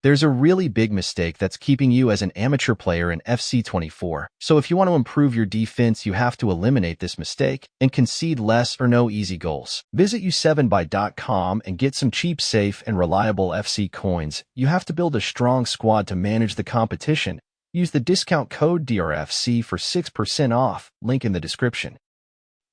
There's a really big mistake that's keeping you as an amateur player in FC24. So if you want to improve your defense, you have to eliminate this mistake and concede less or no easy goals. Visit u7buy.com and get some cheap, safe, and reliable FC coins. You have to build a strong squad to manage the competition. Use the discount code DRFC for 6% off, link in the description.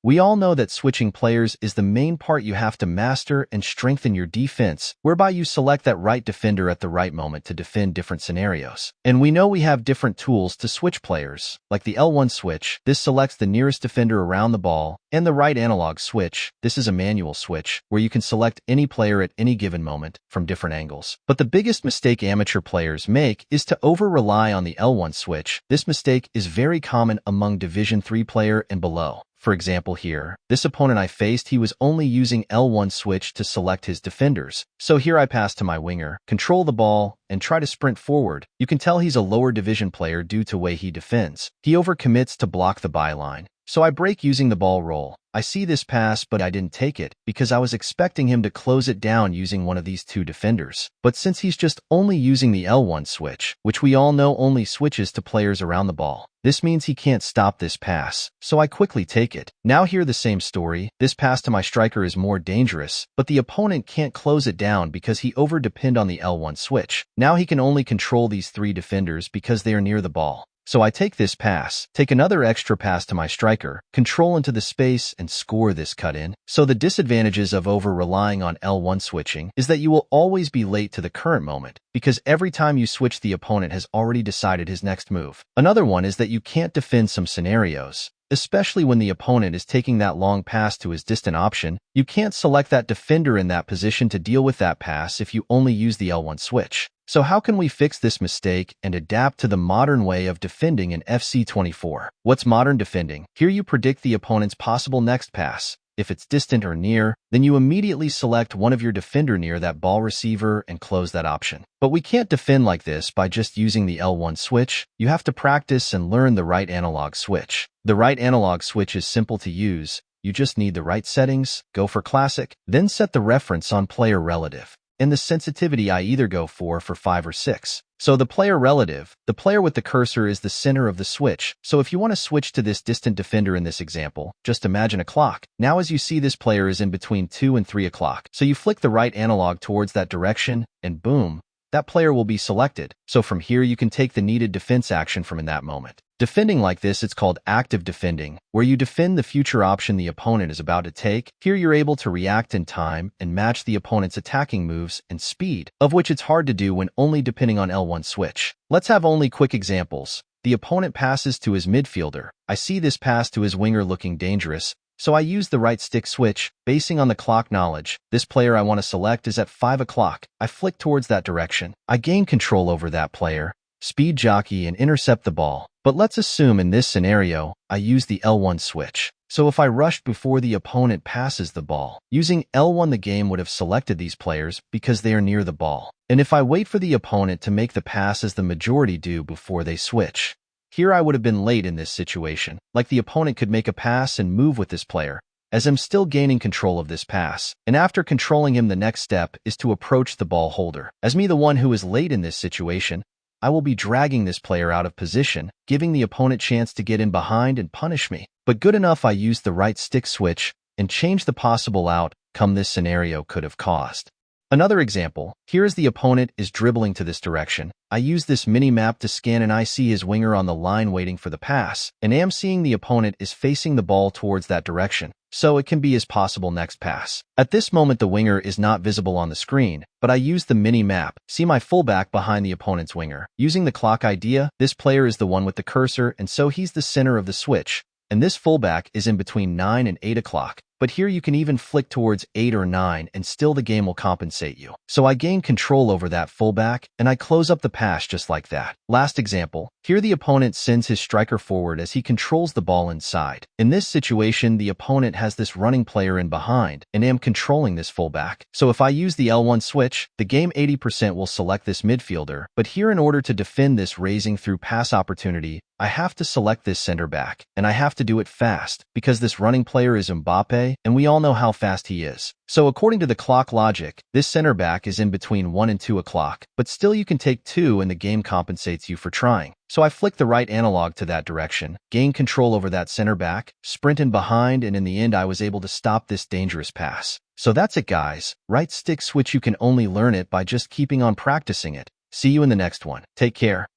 We all know that switching players is the main part you have to master and strengthen your defense, whereby you select that right defender at the right moment to defend different scenarios. And we know we have different tools to switch players, like the L1 switch. This selects the nearest defender around the ball, and the right analog switch. This is a manual switch, where you can select any player at any given moment from different angles. But the biggest mistake amateur players make is to over-rely on the L1 switch. This mistake is very common among Division 3 player and below. For example here, this opponent I faced, he was only using L1 switch to select his defenders. So here I pass to my winger, control the ball, and try to sprint forward. You can tell he's a lower division player due to the way he defends. He overcommits to block the byline. So I break using the ball roll. I see this pass, but I didn't take it because I was expecting him to close it down using one of these two defenders. But since he's just only using the L1 switch, which we all know only switches to players around the ball, this means he can't stop this pass. So I quickly take it. Now here the same story. This pass to my striker is more dangerous, but the opponent can't close it down because he over-depend on the L1 switch. Now he can only control these three defenders because they are near the ball. So I take this pass, take another extra pass to my striker, control into the space, and score this cut-in. So the disadvantages of over-relying on L1 switching is that you will always be late to the current moment, because every time you switch, the opponent has already decided his next move. Another one is that you can't defend some scenarios, especially when the opponent is taking that long pass to his distant option. You can't select that defender in that position to deal with that pass if you only use the L1 switch. So how can we fix this mistake and adapt to the modern way of defending in FC24? What's modern defending? Here you predict the opponent's possible next pass. If it's distant or near, then you immediately select one of your defender near that ball receiver and close that option. But we can't defend like this by just using the L1 switch. You have to practice and learn the right analog switch. The right analog switch is simple to use. You just need the right settings, go for classic, then set the reference on player relative. And the sensitivity I either go for 5 or 6. So the player relative, the player with the cursor is the center of the switch. So if you want to switch to this distant defender in this example, just imagine a clock. Now as you see, this player is in between 2 and 3 o'clock. So you flick the right analog towards that direction and boom, that player will be selected. So from here you can take the needed defense action from in that moment. Defending like this, it's called active defending, where you defend the future option the opponent is about to take. Here you're able to react in time and match the opponent's attacking moves and speed, of which it's hard to do when only depending on L1 switch. Let's have only quick examples. The opponent passes to his midfielder. I see this pass to his winger looking dangerous, so I use the right stick switch, basing on the clock knowledge. This player I want to select is at 5 o'clock. I flick towards that direction. I gain control over that player, speed jockey, and intercept the ball. But let's assume in this scenario, I use the L1 switch. So if I rushed before the opponent passes the ball, using L1 the game would have selected these players because they are near the ball. And if I wait for the opponent to make the pass as the majority do before they switch, here I would have been late in this situation. Like the opponent could make a pass and move with this player, as I'm still gaining control of this pass. And after controlling him, the next step is to approach the ball holder. As me, the one who is late in this situation, I will be dragging this player out of position, giving the opponent chance to get in behind and punish me. But good enough, I used the right stick switch and changed the possible outcome this scenario could have caused. Another example, here is the opponent is dribbling to this direction. I use this mini-map to scan and I see his winger on the line waiting for the pass, and am seeing the opponent is facing the ball towards that direction, so it can be his possible next pass. At this moment the winger is not visible on the screen, but I use the mini-map, see my fullback behind the opponent's winger. Using the clock idea, this player is the one with the cursor, and so he's the center of the switch, and this fullback is in between 9 and 8 o'clock. But here you can even flick towards 8 or 9 and still the game will compensate you. So I gain control over that fullback and I close up the pass just like that. Last example, here the opponent sends his striker forward as he controls the ball inside. In this situation, the opponent has this running player in behind and am controlling this fullback. So if I use the L1 switch, the game 80% will select this midfielder. But here, in order to defend this raising through pass opportunity, I have to select this center back, and I have to do it fast, because this running player is Mbappe, and we all know how fast he is. So according to the clock logic, this center back is in between 1 and 2 o'clock, but still you can take 2 and the game compensates you for trying. So I flick the right analog to that direction, gain control over that center back, sprint in behind, and in the end I was able to stop this dangerous pass. So that's it, guys. Right stick switch, you can only learn it by just keeping on practicing it. See you in the next one. Take care.